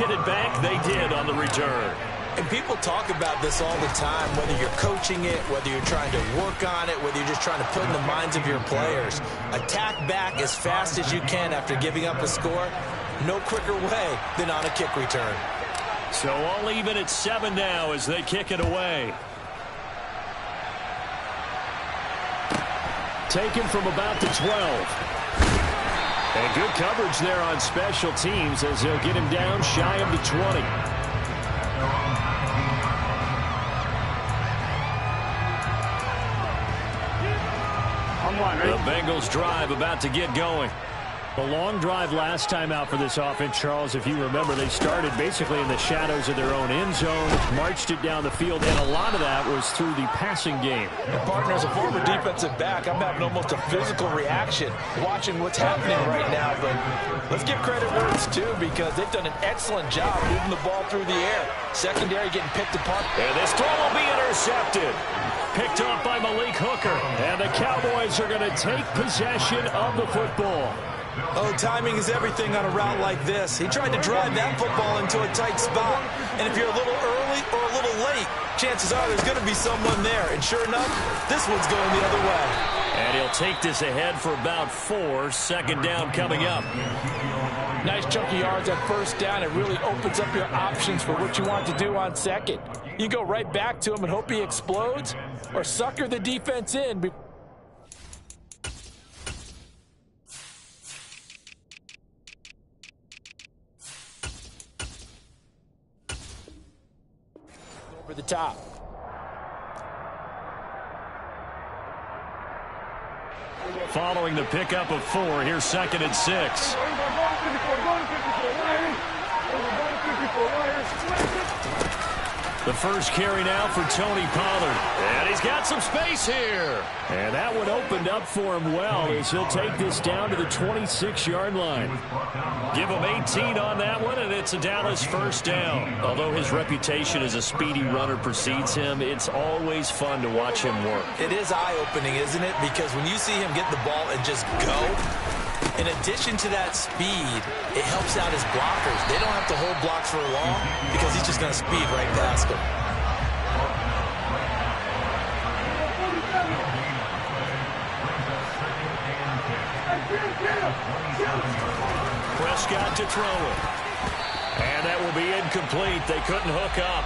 get it back? They did on the return. And people talk about this all the time, whether you're coaching it, whether you're trying to work on it, whether you're just trying to put in the minds of your players. Attack back as fast as you can after giving up a score. No quicker way than on a kick return. So all even at 7 now as they kick it away. Taken from about the 12. And good coverage there on special teams as they'll get him down shy of the 20. The Bengals drive about to get going. A long drive last time out for this offense, Charles. If you remember, they started basically in the shadows of their own end zone, marched it down the field, and a lot of that was through the passing game. And partner, as a former defensive back, I'm having almost a physical reaction watching what's happening right now. But let's give credit where it's due because they've done an excellent job moving the ball through the air. Secondary getting picked apart. And this throw will be intercepted. Picked off by Malik Hooker. And the Cowboys are going to take possession of the football. Oh, timing is everything on a route like this. He tried to drive that football into a tight spot. And if you're a little early or a little late, chances are there's going to be someone there. And sure enough, this one's going the other way. And he'll take this ahead for about 4. Second down coming up. Nice chunky yards at first down. It really opens up your options for what you want to do on second. You go right back to him and hope he explodes or sucker the defense in. Over the top. Following the pickup of 4, here's 2nd and 6. The first carry now for Tony Pollard. And he's got some space here. And that one opened up for him well as he'll take this down to the 26-yard line. Give him 18 on that one, and it's a Dallas first down. Although his reputation as a speedy runner precedes him, it's always fun to watch him work. It is eye-opening, isn't it? Because when you see him get the ball and just go, in addition to that speed, it helps out his blockers. They don't have to hold blocks for long because he's just going to speed right past them. Prescott to throw it. And that will be incomplete. They couldn't hook up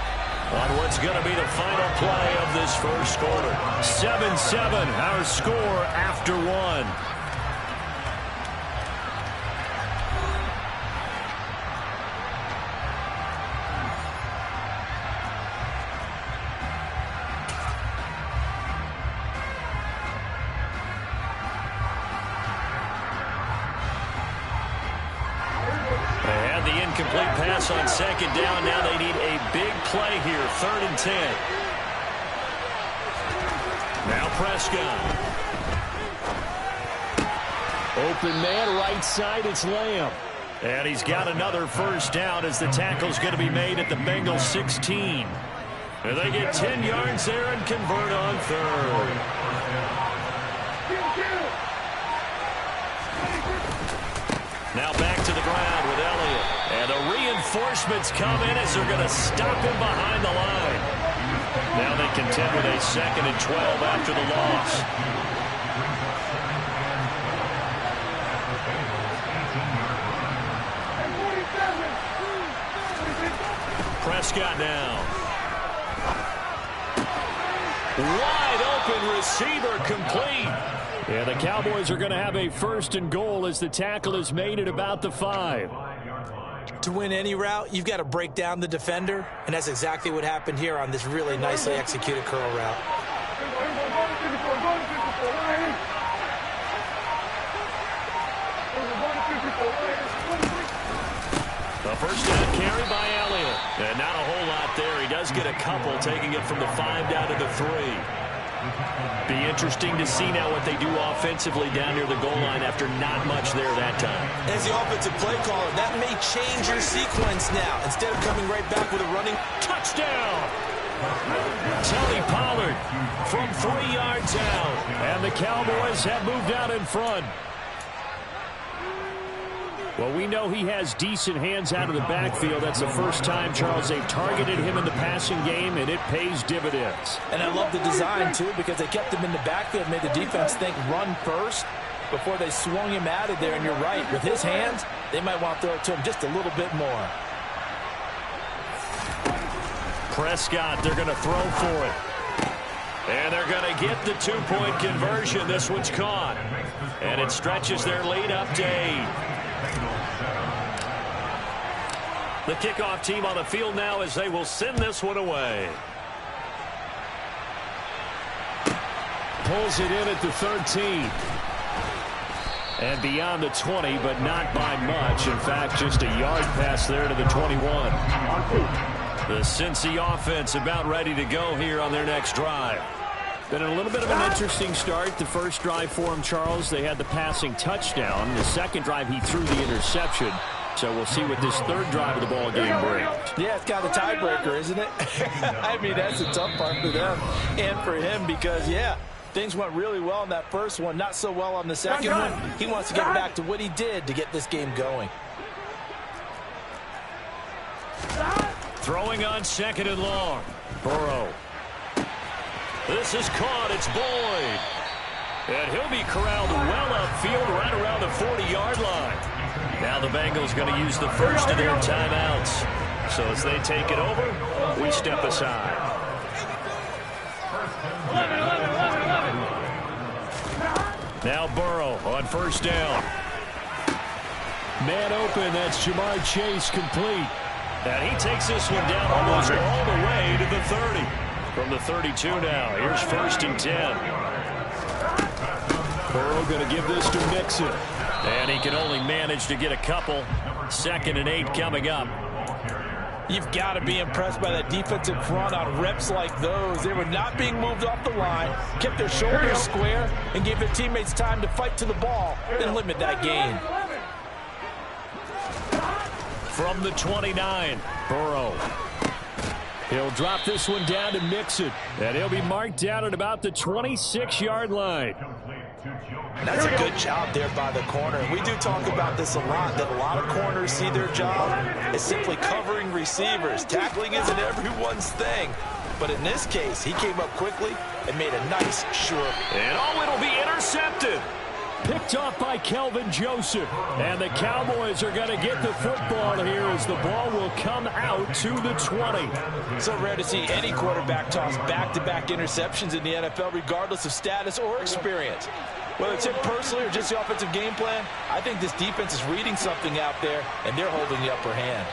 on what's going to be the final play of this first quarter. 7-7, our score after 1. Incomplete pass on second down. Now they need a big play here. 3rd and 10. Now Prescott. Open man right side. It's Lamb. And he's got another first down as the tackle's going to be made at the Bengals 16. And they get 10 yards there and convert on 3rd. Now back to the ground with Elliott. And the reinforcements come in as they're going to stop him behind the line. Now they contend with a 2nd and 12 after the loss. Prescott now. Wide open receiver complete. Yeah, the Cowboys are going to have a 1st and goal as the tackle is made at about the 5. To win any route, you've got to break down the defender, and that's exactly what happened here on this really nicely executed curl route. The first down carry by Elliott. And not a whole lot there. He does get a couple, taking it from the 5 down to the 3. Be interesting to see now what they do offensively down near the goal line after not much there that time. As the offensive play caller, that may change your sequence now. Instead of coming right back with a running touchdown. Tony Pollard from 3 yards out. And the Cowboys have moved out in front. Well, we know he has decent hands out of the backfield. That's the first time, Charles, they've targeted him in the passing game, and it pays dividends. And I love the design, too, because they kept him in the backfield, made the defense think run first before they swung him out of there. And you're right, with his hands, they might want to throw it to him just a little bit more. Prescott, they're going to throw for it. And they're going to get the two-point conversion. This one's caught. And it stretches their lead up to 8. The kickoff team on the field now as they will send this one away. Pulls it in at the 13. And beyond the 20, but not by much. In fact, just a yard pass there to the 21. The Cincy offense about ready to go here on their next drive. Been a little bit of an interesting start. The first drive for him, Charles, they had the passing touchdown. The second drive, he threw the interception. So we'll see what this third drive of the ball game brings. Yeah, it's got a tiebreaker, isn't it? I mean, that's the tough part for them and for him because, yeah, things went really well in that first one, not so well on the second one. He wants to get back to what he did to get this game going. Throwing on 2nd and long. Burrow. This is caught. It's Boyd. And he'll be corralled well upfield right around the 40-yard line. Now the Bengals going to use the first of their timeouts. So as they take it over, we step aside. Now Burrow on 1st down. Man open. That's Jamar Chase complete. And he takes this one down almost all the way to the 30. From the 32 now. Here's 1st and 10. Burrow going to give this to Mixon. And he can only manage to get a couple. 2nd and 8 coming up. You've got to be impressed by that defensive front on reps like those. They were not being moved off the line, kept their shoulders square, and gave their teammates time to fight to the ball and limit that gain. From the 29, Burrow. He'll drop this one down to Mixon. And he'll be marked down at about the 26-yard line. That's a good job there by the corner. And we do talk about this a lot, that a lot of corners see their job as simply covering receivers. Tackling isn't everyone's thing. But in this case, he came up quickly and made a nice, sure. And it'll be intercepted. Picked off by Kelvin Joseph. And the Cowboys are going to get the football here as the ball will come out to the 20. So rare to see any quarterback toss back-to-back interceptions in the NFL, regardless of status or experience. Whether it's him personally or just the offensive game plan, I think this defense is reading something out there, and they're holding the upper hand.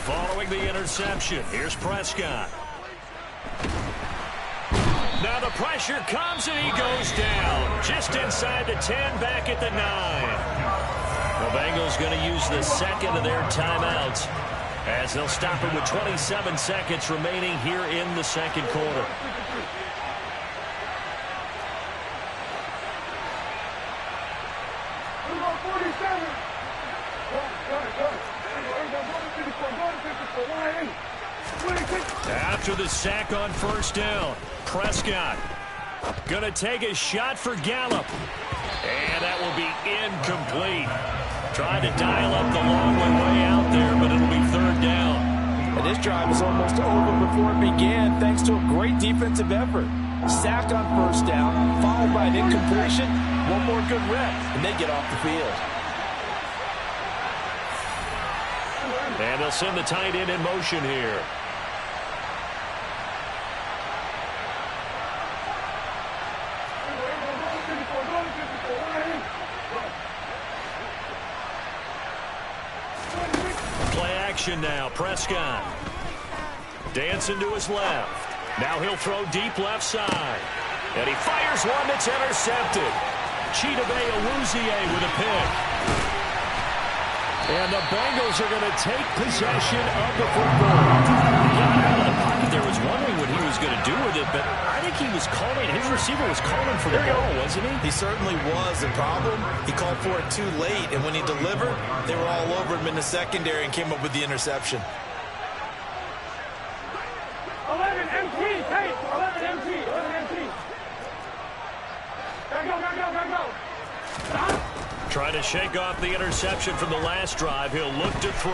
Following the interception, here's Prescott. Now the pressure comes and he goes down. Just inside the 10, back at the 9. The Bengals going to use the second of their timeouts as they'll stop it with 27 seconds remaining here in the second quarter. After the sack on 1st down, Prescott going to take a shot for Gallup. And that will be incomplete. Trying to dial up the long way out there, but it'll be 3rd down. And this drive is almost over before it began, thanks to a great defensive effort. Sack on 1st down, followed by an incompletion. One more good rep, and they get off the field. And they'll send the tight end in motion here. Play action now. Prescott dancing to his left. Now he'll throw deep left side. And he fires one that's intercepted. Chidobe Awuzie with a pick. And the Bengals are going to take possession of the football. He got out of the pocket there, was wondering what he was going to do with it, but I think he was calling his receiver was calling for the ball, wasn't he? He certainly was. The problem, he called for it too late, and when he delivered, they were all over him in the secondary and came up with the interception. 11 MT, Tate, 11 MT, 11 MT. Go. Trying to shake off the interception from the last drive. He'll look to throw.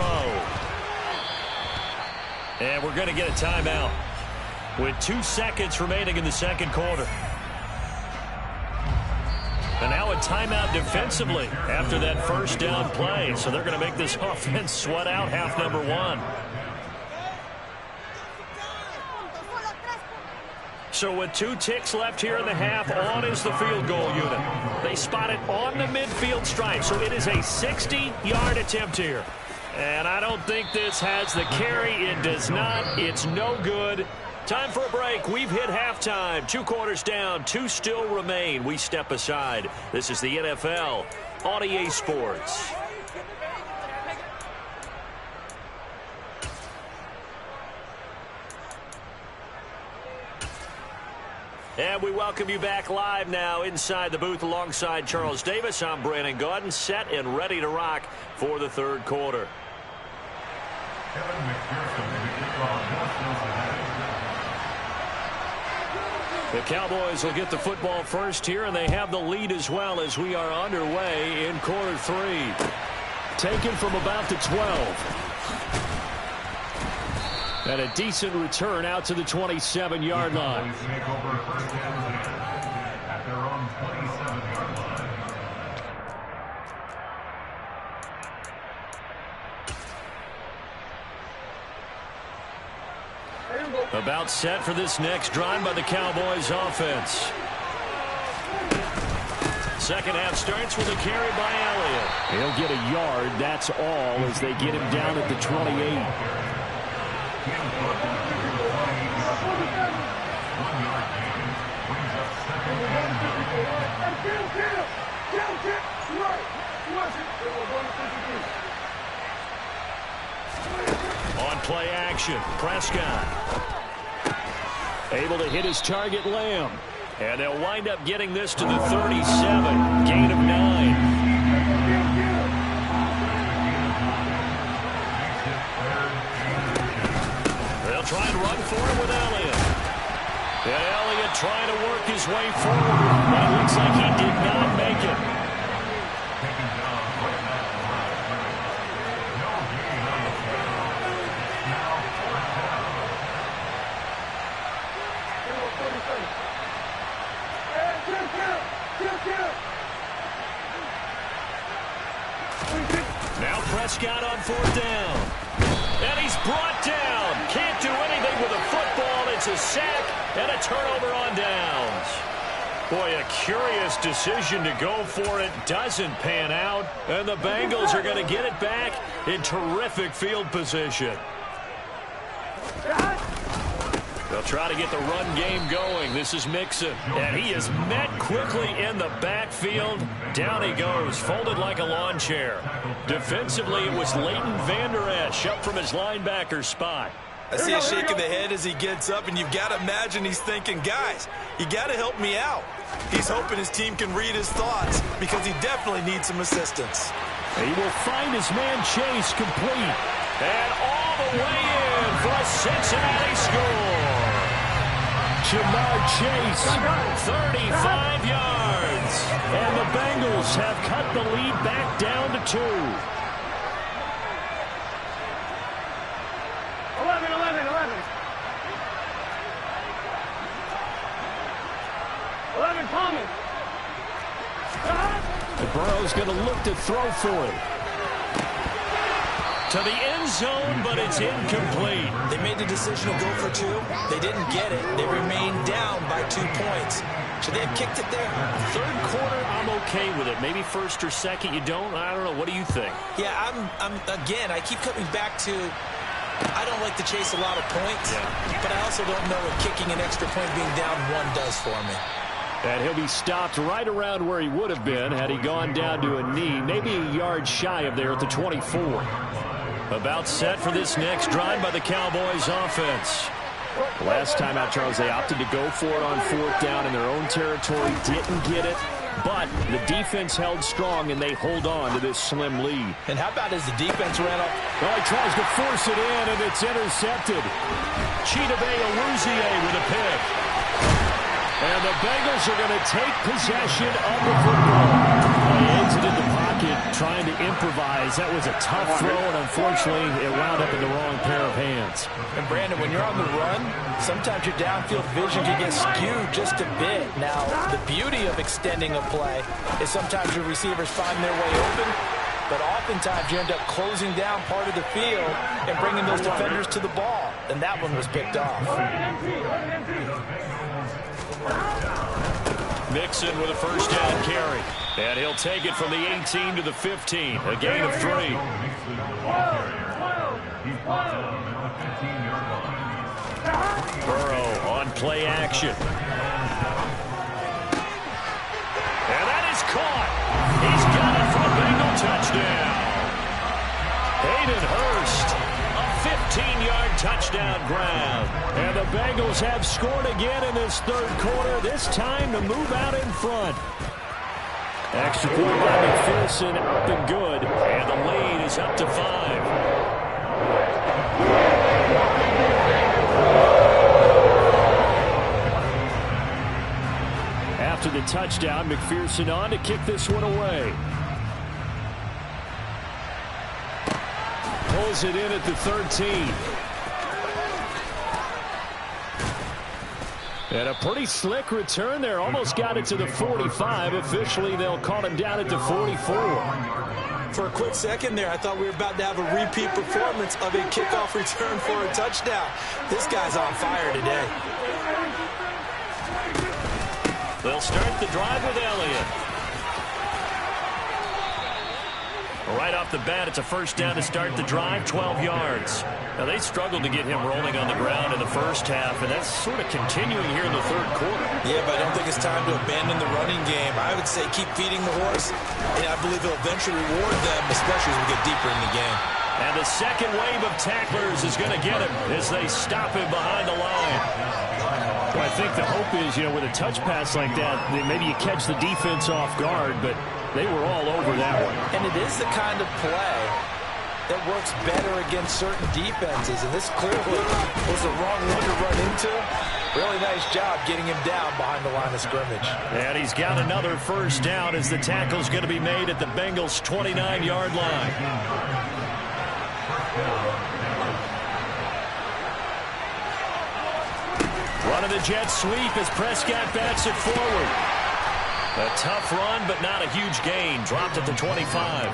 And we're going to get a timeout with 2 seconds remaining in the second quarter. And now a timeout defensively after that first down play. So they're going to make this offense sweat out half number 1. So with 2 ticks left here in the half, on is the field goal unit. They spot it on the midfield stripe, so it is a 60-yard attempt here. And I don't think this has the carry. It does not. It's no good. Time for a break. We've hit halftime. 2 quarters down. 2 still remain. We step aside. This is the NFL on EA Sports. And we welcome you back live now inside the booth alongside Charles Davis. I'm Brandon Gaudin, set and ready to rock for the third quarter. The Cowboys will get the football first here, and they have the lead as well as we are underway in quarter 3. Taken from about the 12. And a decent return out to the 27-yard line. About set for this next drive by the Cowboys offense. Second half starts with a carry by Elliott. He'll get a yard, that's all, as they get him down at the 28. On play action, Prescott. Able to hit his target, Lamb. And they'll wind up getting this to the 37. Gain of 9. They'll try and run for it with Elliott. And Elliott trying to work his way forward. But it looks like he did not make it. Now Prescott on 4th down. And he's brought down. Can't do anything with a football. It's a sack and a turnover on downs. Boy, a curious decision to go for it. Doesn't pan out. And the Bengals are going to get it back in terrific field position. They'll try to get the run game going. This is Mixon. And he is met quickly in the backfield. Down he goes, folded like a lawn chair. Defensively, it was Leighton Vander Esch up from his linebacker spot. I see a shake of the head as he gets up, and you've got to imagine he's thinking, guys, you got to help me out. He's hoping his team can read his thoughts because he definitely needs some assistance. He will find his man Chase complete. And all the way in for a Cincinnati score. Jamar Chase, 35 yards. And the Bengals have cut the lead back down to 2. 11, Thomas. And Burrow's going to look to throw for it. To the end zone, but it's incomplete. They made the decision to go for 2. They didn't get it. They remained down by 2 points. Should they have kicked it there? Third quarter, I'm okay with it. Maybe first or second, you don't? I don't know. What do you think? Yeah, again, I keep coming back to I don't like to chase a lot of points, but I also don't know what kicking an extra point being down 1 does for me. And he'll be stopped right around where he would have been had he gone down to a knee, maybe a yard shy of there at the 24. About set for this next drive by the Cowboys offense. Last time out, Charles, they opted to go for it on 4th down in their own territory. Didn't get it, but the defense held strong, and they hold on to this slim lead. And how about as the defense ran up? Well, he tries to force it in, and it's intercepted. Chidobe Awuzie with a pick. And the Bengals are going to take possession of the football. He exited the pocket trying to improvise. That was a tough throw, and unfortunately, it wound up in the wrong pair of hands. And, Brandon, when you're on the run, sometimes your downfield vision can get skewed just a bit. Now, the beauty of extending a play is sometimes your receivers find their way open, but oftentimes you end up closing down part of the field and bringing those defenders to the ball. And that one was picked off. Mixon with a first down carry. And he'll take it from the 18 to the 15. A gain of 3. Burrow on play action. And that is caught. He's got it for a Bengal touchdown. Hayden Hurst. 15-yard touchdown grab. And the Bengals have scored again in this 3rd quarter, this time to move out in front. Extra point by McPherson, up and good. And the lead is up to 5. After the touchdown, McPherson on to kick this one away. Pulls it in at the 13. And a pretty slick return there. Almost got it to the 45. Officially, they'll call him down at the 44. For a quick second there, I thought we were about to have a repeat performance of a kickoff return for a touchdown. This guy's on fire today. They'll start the drive with Elliott. Right off the bat, it's a first down to start the drive, 12 yards. Now, they struggled to get him rolling on the ground in the first half, and that's sort of continuing here in the 3rd quarter. Yeah, but I don't think it's time to abandon the running game. I would say keep feeding the horse, and I believe it'll eventually reward them, especially as we get deeper in the game. And the second wave of tacklers is going to get him as they stop him behind the line. Well, I think the hope is, with a touch pass like that, maybe you catch the defense off guard, but they were all over that one. And it is the kind of play that works better against certain defenses, and this clearly was the wrong one to run into. Really nice job getting him down behind the line of scrimmage. And he's got another first down as the tackle's going to be made at the Bengals' 29-yard line. Running the jet sweep as Prescott bats it forward. A tough run, but not a huge gain. Dropped at the 25.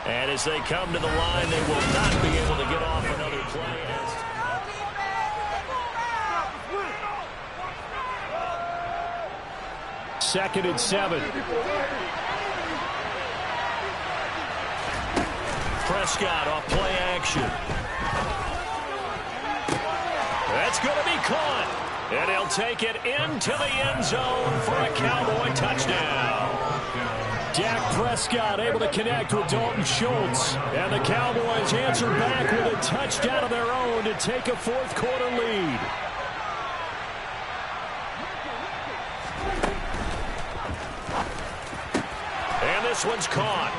And as they come to the line, they will not be able to get off another play. Second and 7. Prescott off play action. That's going to be caught. And he'll take it into the end zone for a Cowboy touchdown. Dak Prescott able to connect with Dalton Schultz. And the Cowboys answer back with a touchdown of their own to take a 4th quarter lead. And this one's caught.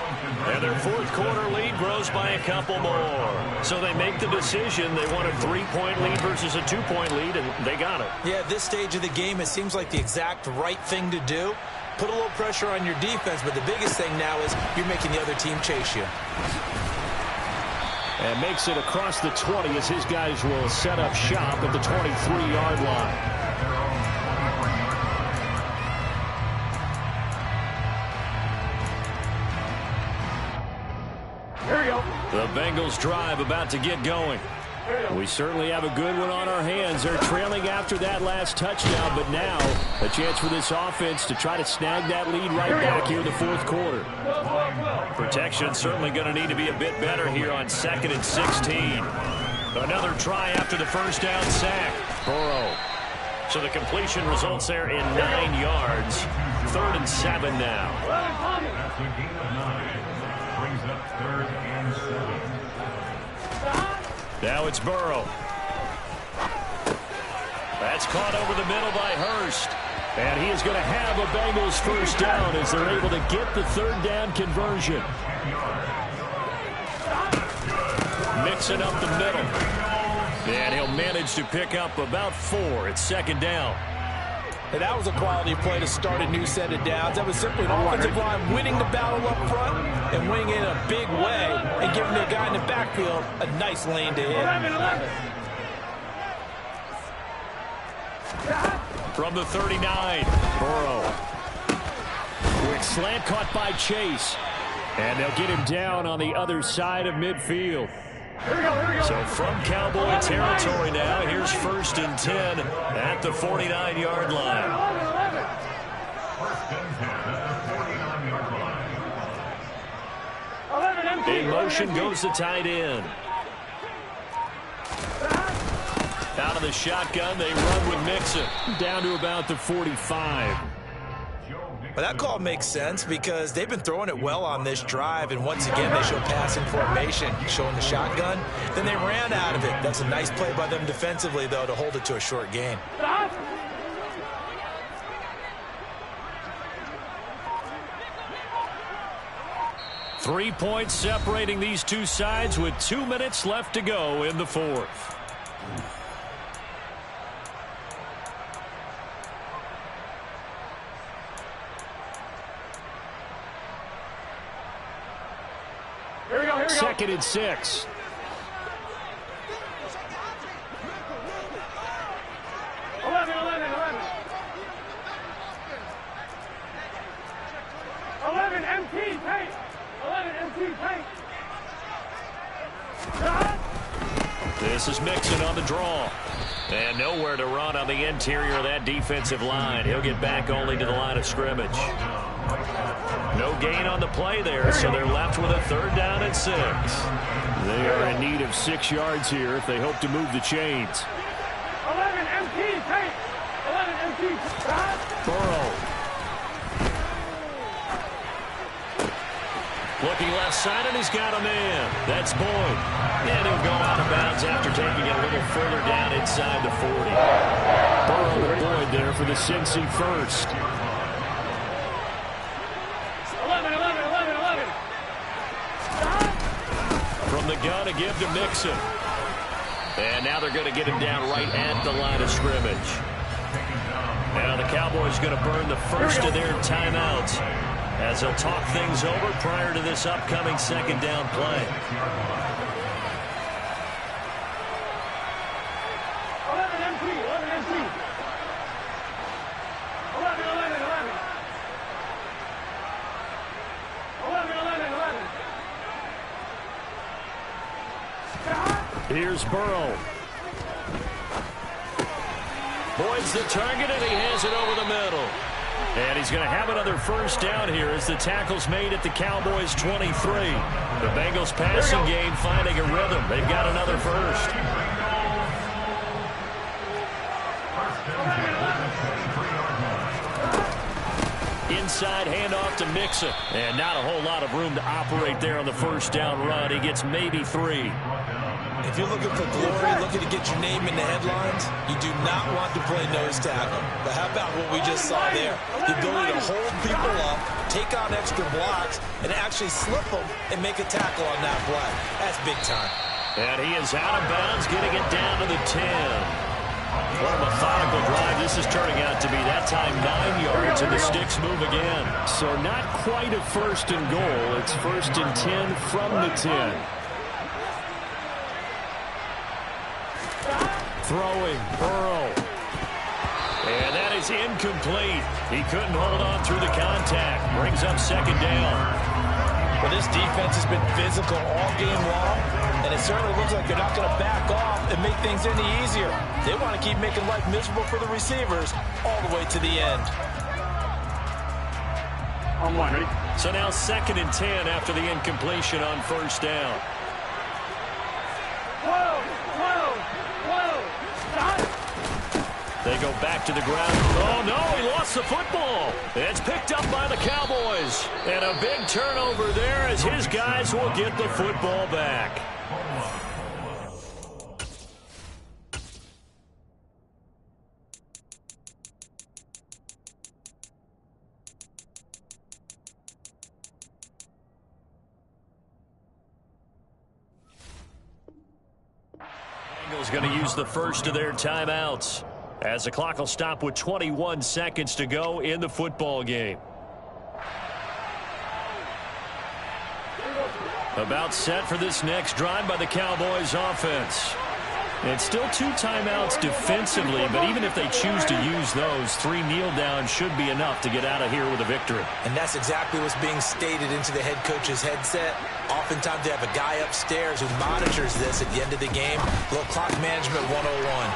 And their 4th quarter lead grows by a couple more. So they make the decision. They want a 3-point lead versus a 2-point lead, and they got it. Yeah, at this stage of the game, it seems like the exact right thing to do. Put a little pressure on your defense, but the biggest thing now is you're making the other team chase you. And makes it across the 20 as his guys will set up shop at the 23-yard line. The Bengals drive about to get going. We certainly have a good one on our hands. They're trailing after that last touchdown, but now a chance for this offense to try to snag that lead right back here in the 4th quarter. Protection certainly going to need to be a bit better here on 2nd and 16. Another try after the first down sack. Burrow. So the completion results there in 9 yards. 3rd and 7 now. After a gain of 9, brings up 3rd and 7. Now it's Burrow. That's caught over the middle by Hurst. And he is going to have a Bengals first down as they're able to get the 3rd down conversion. Mixing up the middle. And he'll manage to pick up about 4 at 2nd down. And that was a quality play to start a new set of downs. That was simply an offensive line winning the battle up front and winning it in a big way and giving the guy in the backfield a nice lane to hit. From the 39, Burrow. Quick slant caught by Chase. And they'll get him down on the other side of midfield. So from Cowboy territory now, here's 1st and 10 at the 49-yard line. In motion goes the tight end. Out of the shotgun, they run with Mixon. Down to about the 45. Well, that call makes sense because they've been throwing it well on this drive, and once again they show passing formation, showing the shotgun. Then they ran out of it. That's a nice play by them defensively, though, to hold it to a short gain. Three points separating these two sides with 2 minutes left to go in the 4th. Second and 6. This is Mixon on the draw. And nowhere to run on the interior of that defensive line. He'll get back only to the line of scrimmage. No gain on the play there, so they're left with a 3rd down and 6. They are in need of 6 yards here if they hope to move the chains. 11 MT, take. 11 MT. Burrow. Looking left side, and he's got a man. That's Boyd. And he'll go out of bounds after taking it a little further down inside the 40. Burrow with Boyd there for the Cincy first. 11. From the gun, a give to Mixon. And now they're going to get him down right at the line of scrimmage. Now the Cowboys going to burn the first of their timeouts as they'll talk things over prior to this upcoming 2nd down play. 11 MT. 11. Here's Burrow. Boyd's the target, and he has it over the middle. And he's going to have another first down here as the tackle's made at the Cowboys' 23. The Bengals passing game finding a rhythm. They've got another first. Inside handoff to Mixon. And not a whole lot of room to operate there on the first down run. He gets maybe 3. If you're looking for glory, looking to get your name in the headlines, you do not want to play nose tackle. But how about what we just saw there? The ability to hold people up, take on extra blocks, and actually slip them and make a tackle on that play. That's big time. And he is out of bounds, getting it down to the 10. What a methodical drive this is turning out to be. That time 9 yards, and the sticks move again. So not quite a 1st and goal. It's 1st and 10 from the 10. Throwing, Burrow. And that is incomplete. He couldn't hold on through the contact. Brings up 2nd down. Well, this defense has been physical all game long, and it certainly looks like they're not going to back off and make things any easier. They want to keep making life miserable for the receivers all the way to the end. On one, ready? So now 2nd and 10 after the incompletion on 1st down. Whoa! They go back to the ground. Oh, no, he lost the football. It's picked up Dallas will get the football back. Bengals going to use the first of their timeouts as the clock will stop with 21 seconds to go in the football game. About set for this next drive by the Cowboys offense. It's still 2 timeouts defensively, but even if they choose to use those, 3 kneel downs should be enough to get out of here with a victory. And that's exactly what's being stated into the head coach's headset. Oftentimes they have a guy upstairs who monitors this at the end of the game. A little clock management 101.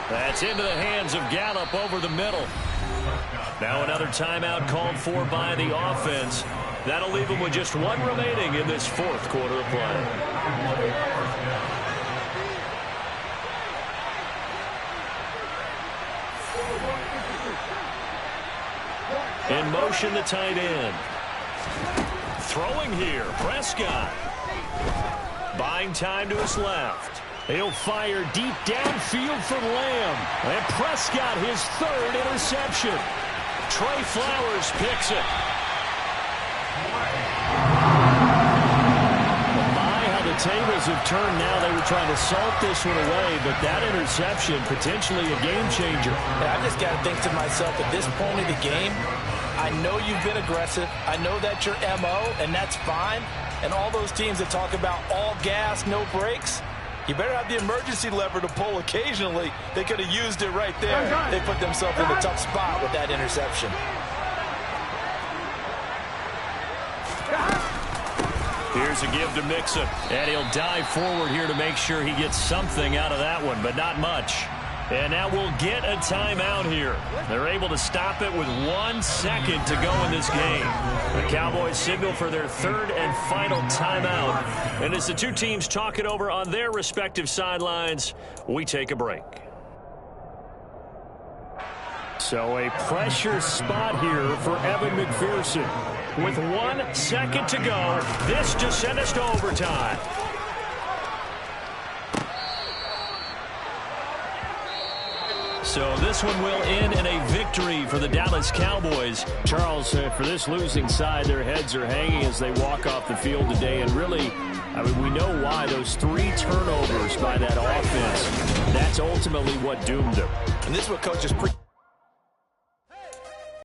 That's into the hands of Gallup over the middle. Now another timeout called for by the offense. That'll leave them with just 1 remaining in this 4th quarter of play. In motion, the tight end. Throwing here, Prescott. Buying time to his left. He'll fire deep downfield for Lamb. And Prescott, his 3rd interception. Trey Flowers picks it. The tables have turned now. They were trying to salt this one away, but that interception, potentially a game changer. Yeah, I just got to think to myself, at this point of the game, I know you've been aggressive. I know that's your MO, and that's fine. And all those teams that talk about all gas, no brakes, you better have the emergency lever to pull occasionally. They could have used it right there. They put themselves in a tough spot with that interception. Here's a give to Mixon, and he'll dive forward here to make sure he gets something out of that one, but not much. And now we'll get a timeout here. They're able to stop it with 1 second to go in this game. The Cowboys signal for their 3rd and final timeout. And as the 2 teams talk it over on their respective sidelines, we take a break. So a pressure spot here for Evan McPherson. With 1 second to go, this to send us to overtime. So this one will end in a victory for the Dallas Cowboys. Charles, for this losing side, their heads are hanging as they walk off the field today. And really, I mean, we know why. Those 3 turnovers by that offense, that's ultimately what doomed them. And this is what coaches